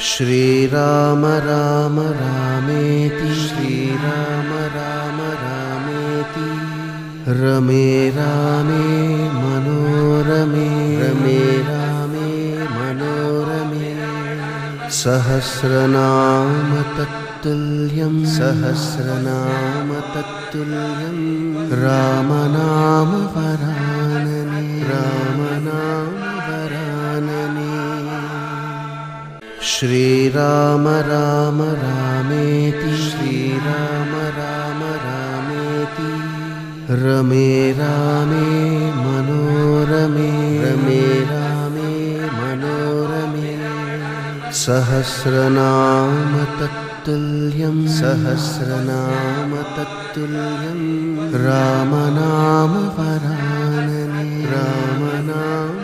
श्रीराम राम रामेति श्रीराम राम रामेति रमे रामे मनोरमे रमे रामे मनोरमे सहस्रनाम तत्तुल्यं सहस्रनाम तत्तुल्यं रामनाम वरानने रामनाम वरानने श्रीराम राम रामेति श्रीराम राम रामेति रमे रामे मनोरमे रमे रामे मनोरमे सहस्रनाम तत्तुल्यं सहस्रनाम तत्तुल्यं रामनाम वरानने रामनाम